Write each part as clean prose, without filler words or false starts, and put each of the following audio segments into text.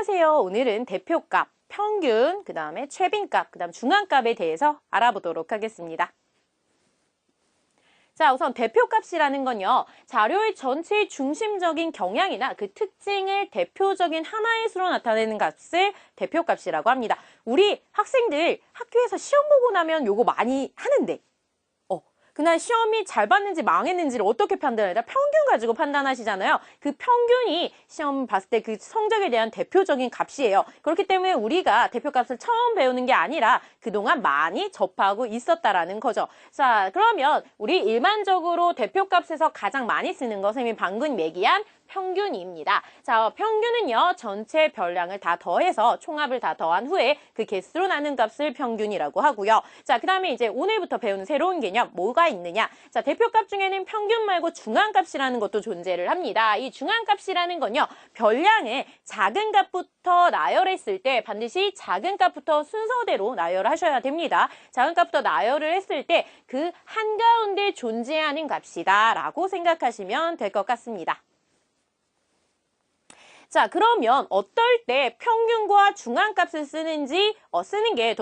안녕하세요. 오늘은 대표값, 평균, 그 다음에 최빈값, 그 다음 중앙값에 대해서 알아보도록 하겠습니다. 자, 우선 대표값이라는 건요, 자료의 전체의 중심적인 경향이나 그 특징을 대표적인 하나의 수로 나타내는 값을 대표값이라고 합니다. 우리 학생들 학교에서 시험 보고 나면 요거 많이 하는데, 그날 시험이 잘 봤는지 망했는지를 어떻게 판단해야 평균 가지고 판단하시잖아요. 그 평균이 시험 봤을 때 그 성적에 대한 대표적인 값이에요. 그렇기 때문에 우리가 대표값을 처음 배우는 게 아니라 그동안 많이 접하고 있었다라는 거죠. 자, 그러면 우리 일반적으로 대표값에서 가장 많이 쓰는 거 선생님이 방금 얘기한 평균입니다. 자, 평균은요, 전체 별량을 다 더해서 총합을 다 더한 후에 그 개수로 나눈 값을 평균이라고 하고요. 자, 그 다음에 이제 오늘부터 배우는 새로운 개념 뭐가 있느냐? 자, 대표값 중에는 평균 말고 중앙값이라는 것도 존재를 합니다. 이 중앙값이라는 건요, 별량을 작은 값부터 나열했을 때 반드시 작은 값부터 순서대로 나열하셔야 됩니다. 작은 값부터 나열을 했을 때 그 한가운데 존재하는 값이다 라고 생각하시면 될 것 같습니다. 자, 그러면 어떨 때 평균과 중앙값을 쓰는지 쓰는 게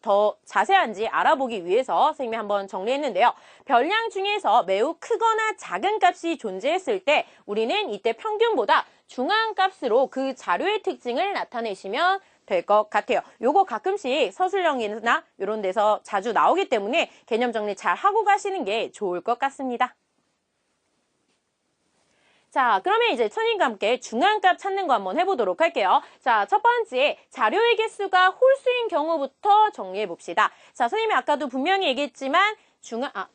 더 자세한지 알아보기 위해서 선생님이 한번 정리했는데요. 별량 중에서 매우 크거나 작은 값이 존재했을 때 우리는 이때 평균보다 중앙값으로 그 자료의 특징을 나타내시면 될 것 같아요. 요거 가끔씩 서술형이나 이런 데서 자주 나오기 때문에 개념 정리 잘 하고 가시는 게 좋을 것 같습니다. 자, 그러면 이제 선생님과 함께 중앙값 찾는 거 한번 해보도록 할게요. 자, 첫 번째, 자료의 개수가 홀수인 경우부터 정리해 봅시다. 자, 선생님이 아까도 분명히 얘기했지만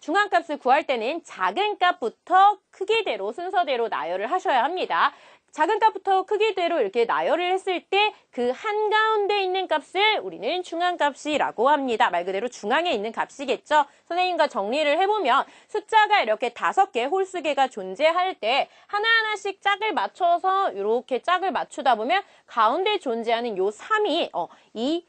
중앙값을 구할 때는 작은 값부터 크기대로 순서대로 나열을 하셔야 합니다. 작은 값부터 크기대로 이렇게 나열을 했을 때 그 한가운데 있는 값을 우리는 중앙값이라고 합니다. 말 그대로 중앙에 있는 값이겠죠. 선생님과 정리를 해보면 숫자가 이렇게 5개 홀수개가 존재할 때 하나하나씩 짝을 맞춰서 이렇게 짝을 맞추다 보면 가운데 존재하는 요 3이 이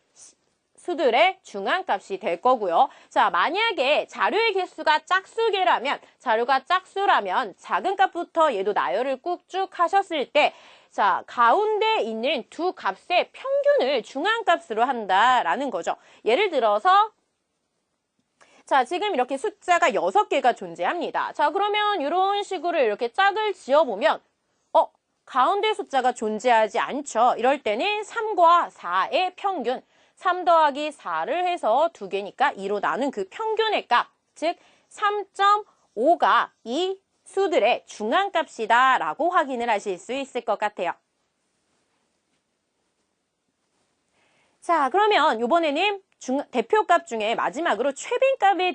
수들의 중앙값이 될 거고요. 자, 만약에 자료의 개수가 짝수개라면, 자료가 짝수라면 작은 값부터 얘도 나열을 꾹쭉 하셨을 때, 자, 가운데 있는 두 값의 평균을 중앙값으로 한다라는 거죠. 예를 들어서 자, 지금 이렇게 숫자가 6개가 존재합니다. 자, 그러면 이런 식으로 이렇게 짝을 지어보면 가운데 숫자가 존재하지 않죠. 이럴 때는 3과 4의 평균, 3 더하기 4를 해서 2개니까 2로 나눈 그 평균의 값, 즉 3.5가 이 수들의 중앙값이다 라고 확인을 하실 수 있을 것 같아요. 자, 그러면 이번에는 대표값 중에 마지막으로 최빈값에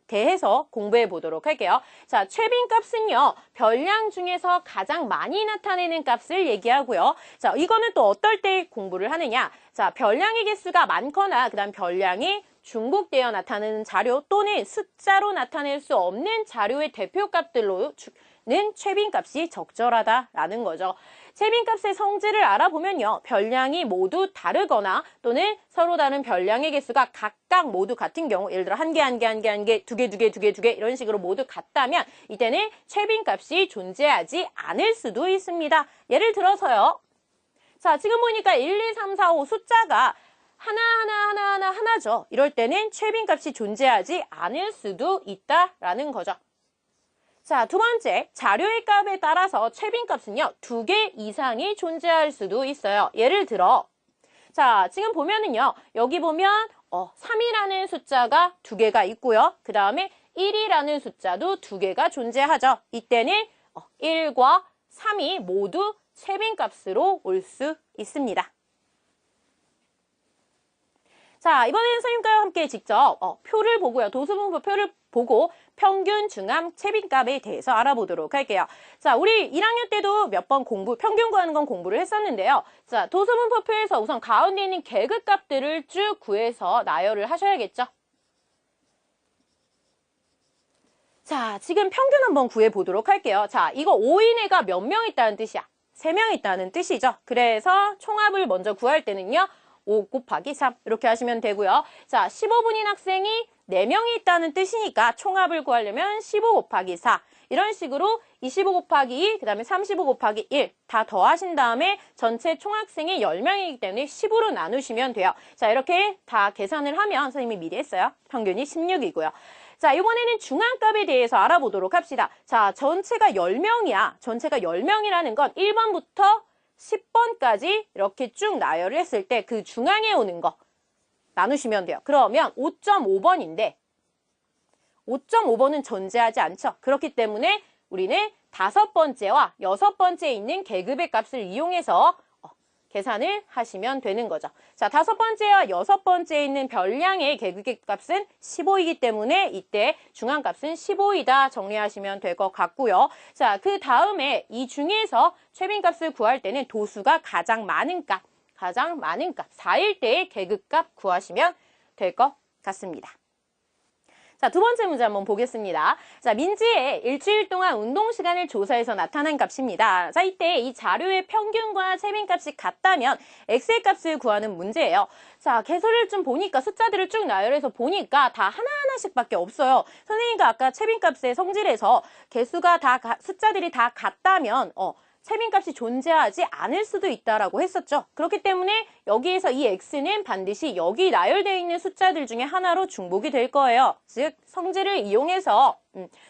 대해서 공부해 보도록 할게요. 자, 최빈값은요, 별량 중에서 가장 많이 나타내는 값을 얘기하고요. 자, 이거는 또 어떨 때 공부를 하느냐? 자, 별량의 개수가 많거나 그다음 별량이 중복되어 나타내는 자료 또는 숫자로 나타낼 수 없는 자료의 대표값들로는 최빈값이 적절하다라는 거죠. 최빈값의 성질을 알아보면요. 별량이 모두 다르거나 또는 서로 다른 별량의 개수가 각각 모두 같은 경우, 예를 들어 1개, 1개, 1개, 1개, 2개, 2개, 2개, 2개 이런 식으로 모두 같다면 이때는 최빈값이 존재하지 않을 수도 있습니다. 예를 들어서요. 자, 지금 보니까 1, 2, 3, 4, 5 숫자가 하나죠. 이럴 때는 최빈값이 존재하지 않을 수도 있다라는 거죠. 자, 두 번째, 자료의 값에 따라서 최빈값은요, 2개 이상이 존재할 수도 있어요. 예를 들어, 자, 지금 보면은요, 여기 보면 3이라는 숫자가 2개가 있고요. 그 다음에 1이라는 숫자도 2개가 존재하죠. 이때는 1과 3이 모두 최빈값으로 올 수 있습니다. 자, 이번에는 선생님과 함께 직접 표를 보고요. 도수분포 표를 보고 평균, 중앙, 최빈값에 대해서 알아보도록 할게요. 자, 우리 1학년 때도 몇 번 평균 구하는 건 공부를 했었는데요. 자, 도수분포표에서 우선 가운데 있는 계급값들을 쭉 구해서 나열을 하셔야겠죠. 자, 지금 평균 한번 구해보도록 할게요. 자, 이거 5인 애가 몇 명 있다는 뜻이야? 3명 있다는 뜻이죠. 그래서 총합을 먼저 구할 때는요. 5 곱하기 3 이렇게 하시면 되고요. 자, 15분인 학생이 4명이 있다는 뜻이니까 총합을 구하려면 15 곱하기 4. 이런 식으로 25 곱하기 2, 그 다음에 35 곱하기 1 다 더하신 다음에 전체 총학생이 10명이기 때문에 10으로 나누시면 돼요. 자, 이렇게 다 계산을 하면 선생님이 미리 했어요. 평균이 16이고요. 자, 이번에는 중앙값에 대해서 알아보도록 합시다. 자, 전체가 10명이야. 전체가 10명이라는 건 1번부터 10번까지 이렇게 쭉 나열을 했을 때 그 중앙에 오는 거 나누시면 돼요. 그러면 5.5번인데 5.5번은 존재하지 않죠. 그렇기 때문에 우리는 5번째와 6번째에 있는 계급의 값을 이용해서 계산을 하시면 되는 거죠. 자, 5번째와 6번째에 있는 별량의 계급의 값은 15이기 때문에 이때 중앙값은 15이다 정리하시면 될 것 같고요. 자, 그 다음에 이 중에서 최빈값을 구할 때는 도수가 가장 많은 값 4일 때의 계급값 구하시면 될 것 같습니다. 자, 두 번째 문제 한번 보겠습니다. 자, 민지의 일주일 동안 운동 시간을 조사해서 나타난 값입니다. 자, 이때 이 자료의 평균과 최빈값이 같다면 x의 값을 구하는 문제예요. 자, 개수를 좀 보니까 숫자들을 쭉 나열해서 보니까 다 하나하나씩밖에 없어요. 선생님과 아까 최빈값의 성질에서 개수가 숫자들이 다 같다면 최빈값이 존재하지 않을 수도 있다라고 했었죠. 그렇기 때문에 여기에서 이 x는 반드시 여기 나열되어 있는 숫자들 중에 하나로 중복이 될 거예요. 즉 성질을 이용해서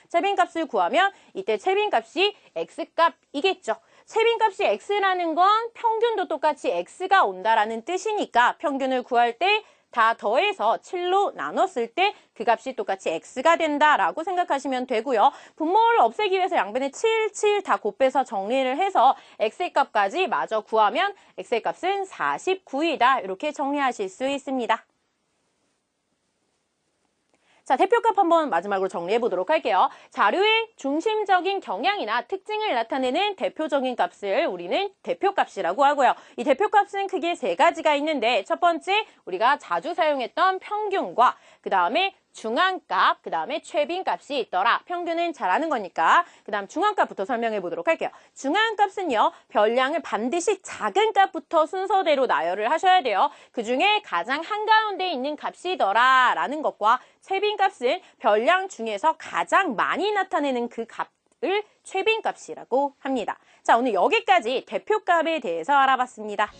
최빈값을 구하면 이때 최빈값이 x값이겠죠. 최빈값이 x라는 건 평균도 똑같이 x가 온다라는 뜻이니까 평균을 구할 때 다 더해서 7로 나눴을 때 그 값이 똑같이 x가 된다라고 생각하시면 되고요. 분모를 없애기 위해서 양변에 7, 7 다 곱해서 정리를 해서 x의 값까지 마저 구하면 x의 값은 49이다. 이렇게 정리하실 수 있습니다. 자, 대표값 한번 마지막으로 정리해 보도록 할게요. 자료의 중심적인 경향이나 특징을 나타내는 대표적인 값을 우리는 대표값이라고 하고요. 이 대표값은 크게 3가지가 있는데 첫 번째 우리가 자주 사용했던 평균과 그 다음에 중앙값, 그 다음에 최빈값이 있더라. 평균은 잘 아는 거니까 그 다음 중앙값부터 설명해 보도록 할게요. 중앙값은요. 별량을 반드시 작은 값부터 순서대로 나열을 하셔야 돼요. 그 중에 가장 한가운데 있는 값이더라 라는 것과 최빈값은 별량 중에서 가장 많이 나타내는 그 값을 최빈값이라고 합니다. 자, 오늘 여기까지 대표값에 대해서 알아봤습니다.